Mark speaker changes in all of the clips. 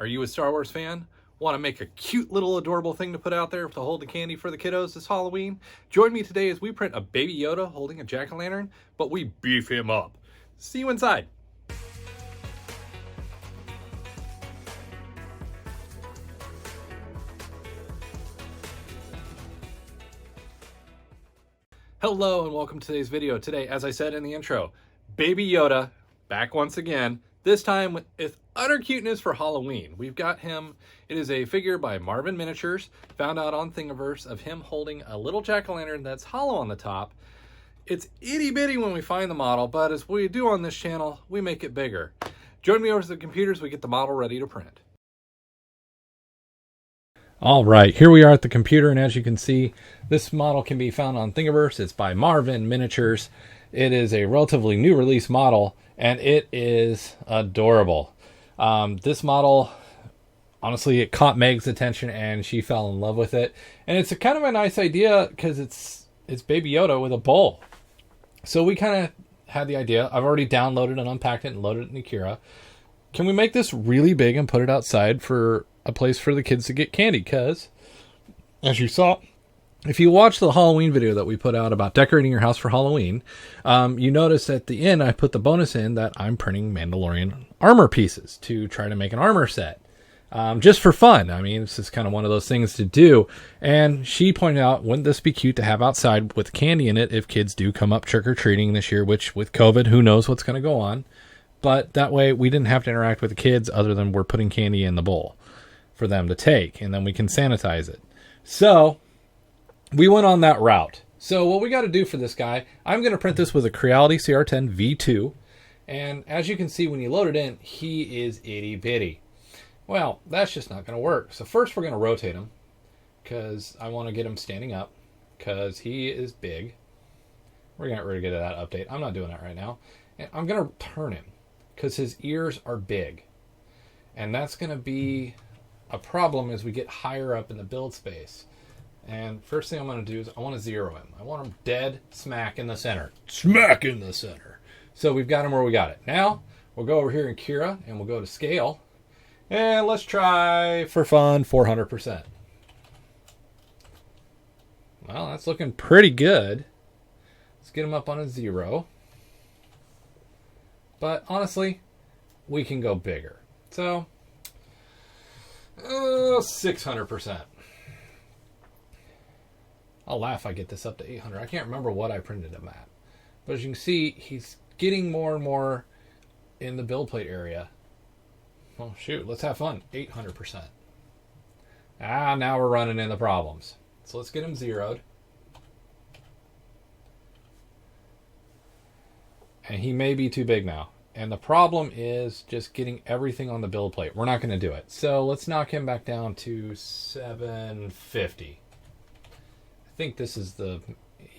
Speaker 1: Are you a Star Wars fan? Want to make a cute little adorable thing to put out there to hold the candy for the kiddos this Halloween? Join me today as we print a Baby Yoda holding a jack-o'-lantern, but we beef him up. See you inside. Hello and welcome to today's video. Today, as I said in the intro, Baby Yoda back once again, this time with utter cuteness for Halloween. We've got him. It is a figure by Marvin Miniatures, found out on Thingiverse, of him holding a little jack-o'-lantern that's hollow on the top. It's itty bitty when we find the model, but as we do on this channel, we make it bigger. Join me over to the computer as we get the model ready to print. All right, here we are at the computer, and as you can see, this model can be found on Thingiverse. It's by Marvin Miniatures. It is a relatively new release model, and it is adorable. This model, honestly, it caught Meg's attention, and she fell in love with it. And it's a kind of a nice idea because it's Baby Yoda with a bowl. So we kind of had the idea. I've already downloaded and unpacked it and loaded it in Cura. Can we make this really big and put it outside for a place for the kids to get candy? Because, as you saw, if you watch the Halloween video that we put out about decorating your house for Halloween, you notice at the end I put the bonus in that I'm printing Mandalorian armor pieces to try to make an armor set. Just for fun. I mean, this is kind of one of those things to do. And she pointed out, wouldn't this be cute to have outside with candy in it if kids do come up trick-or-treating this year, which with COVID, who knows what's going to go on. But that way we didn't have to interact with the kids other than we're putting candy in the bowl for them to take, and then we can sanitize it. So we went on that route. So what we got to do for this guy, I'm going to print this with a Creality CR10 V2. And as you can see, when you load it in, he is itty bitty. Well, that's just not going to work. So first we're going to rotate him because I want to get him standing up because he is big. We're going to get rid of that update. I'm not doing that right now. And I'm going to turn him because his ears are big. And that's going to be a problem as we get higher up in the build space. And first thing I'm going to do is I want to zero him. I want him dead smack in the center. Smack in the center. So we've got him where we got it. Now we'll go over here in Cura and we'll go to scale. And let's try, for fun, 400%. Well, that's looking pretty good. Let's get him up on a 0. But honestly, we can go bigger. So 600%. I'll laugh if I get this up to 800. I can't remember what I printed him at. But as you can see, he's getting more and more in the build plate area. Well, shoot, let's have fun. 800%. Now we're running into problems. So let's get him zeroed. And he may be too big now. And the problem is just getting everything on the build plate. We're not going to do it. So let's knock him back down to 750. I think this is the,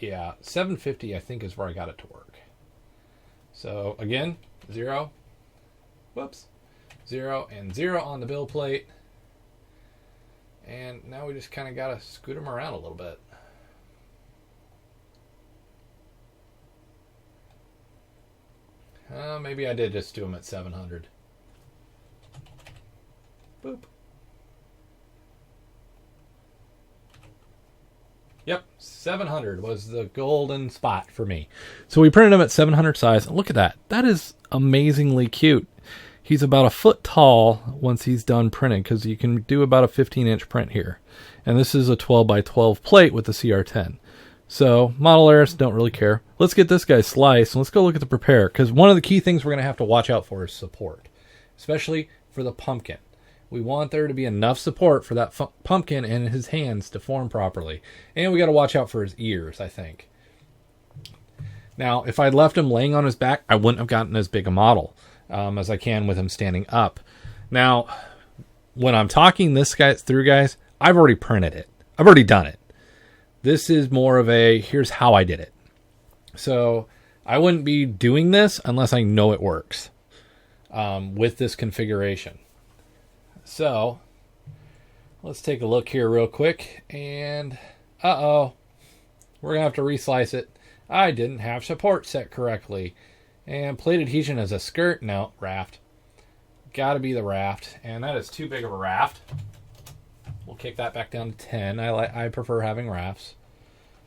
Speaker 1: 750 I think is where I got it to work. So again, 0, whoops, 0 and 0 on the build plate. And now we just kind of got to scoot him around a little bit. Maybe I did just do them at 700. Boop. Yep, 700 was the golden spot for me. So we printed him at 700 size. Look at that. That is amazingly cute. He's about a foot tall once he's done printing because you can do about a 15-inch print here. And this is a 12 by 12 plate with the CR10. So, model errors, don't really care. Let's get this guy sliced, and let's go look at the prepare, because one of the key things we're going to have to watch out for is support, especially for the pumpkin. We want there to be enough support for that pumpkin and his hands to form properly. And we got to watch out for his ears, I think. Now, if I'd left him laying on his back, I wouldn't have gotten as big a model as I can with him standing up. Now, when I'm talking this guy through, guys, I've already printed it. I've already done it. This is more of a, here's how I did it. So I wouldn't be doing this unless I know it works with this configuration. So let's take a look here real quick. And we're going to have to reslice it. I didn't have support set correctly. And plate adhesion as a skirt. No, raft. got to be the raft, and that is too big of a raft. We'll kick that back down to 10. I prefer having rafts.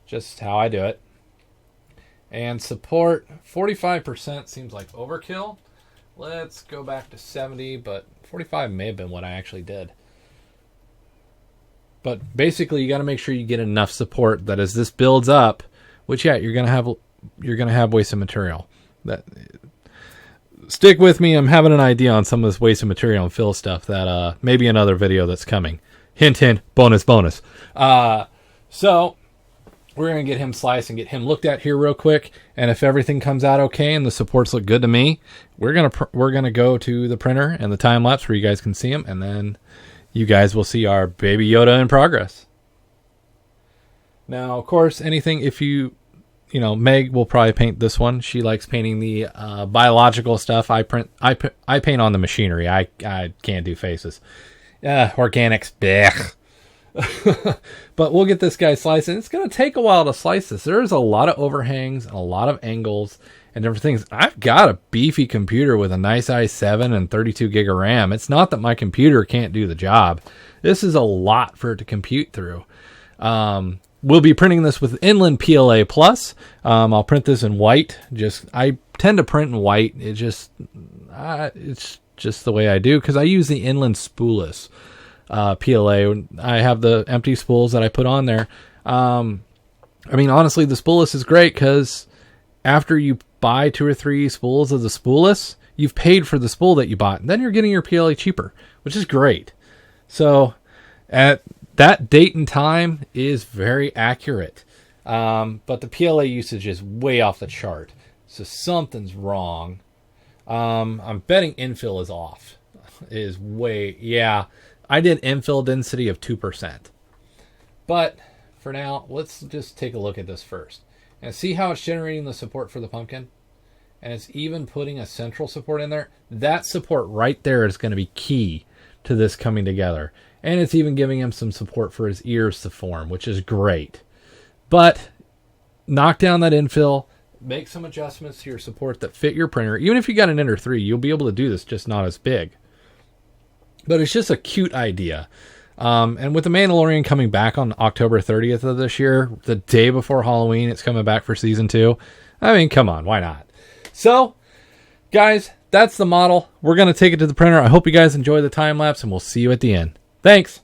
Speaker 1: Just how I do it. And support, 45% seems like overkill. Let's go back to 70, but 45 may have been what I actually did. But basically, you got to make sure you get enough support that as this builds up, which you're gonna have wasted material. That stick with me. I'm having an idea on some of this wasted material and fill stuff that maybe another video that's coming. Hint, hint, bonus, bonus. So we're going to get him sliced and get him looked at here real quick. And if everything comes out okay and the supports look good to me, we're going to go to the printer and the time lapse where you guys can see them. And then you guys will see our Baby Yoda in progress. Now, of course, anything, if you know, Meg will probably paint this one. She likes painting the biological stuff. I paint on the machinery. I can't do faces. Organics, blech. But we'll get this guy sliced, and it's going to take a while to slice this. There's a lot of overhangs and a lot of angles and different things. I've got a beefy computer with a nice i7 and 32 gig of RAM. It's not that my computer can't do the job. This is a lot for it to compute through. We'll be printing this with Inland PLA Plus. I'll print this in white. I tend to print in white. It's just the way I do, because I use the Inland spoolless PLA. I have the empty spools that I put on there. I mean, honestly, the spoolless is great because after you buy 2 or 3 spools of the spoolless, you've paid for the spool that you bought. And then you're getting your PLA cheaper, which is great. So at that date and time is very accurate. But the PLA usage is way off the chart. So something's wrong. I'm betting infill is off. Yeah. I did infill density of 2%. But for now, let's just take a look at this first. And see how it's generating the support for the pumpkin? And it's even putting a central support in there. That support right there is going to be key to this coming together. And it's even giving him some support for his ears to form, which is great. But knock down that infill. Make some adjustments to your support that fit your printer. Even if you got an Ender 3, you'll be able to do this, just not as big. But it's just a cute idea. And with The Mandalorian coming back on October 30th of this year, the day before Halloween, it's coming back for season 2. I mean, come on, why not? So, guys, that's the model. We're going to take it to the printer. I hope you guys enjoy the time lapse, and we'll see you at the end. Thanks.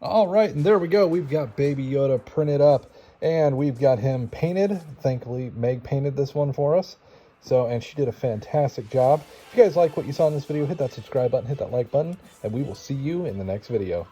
Speaker 2: All right, and there we go. We've got Baby Yoda printed up, and we've got him painted. Thankfully, Meg painted this one for us. So, and she did a fantastic job. If you guys like what you saw in this video, hit that subscribe button, hit that like button, and we will see you in the next video.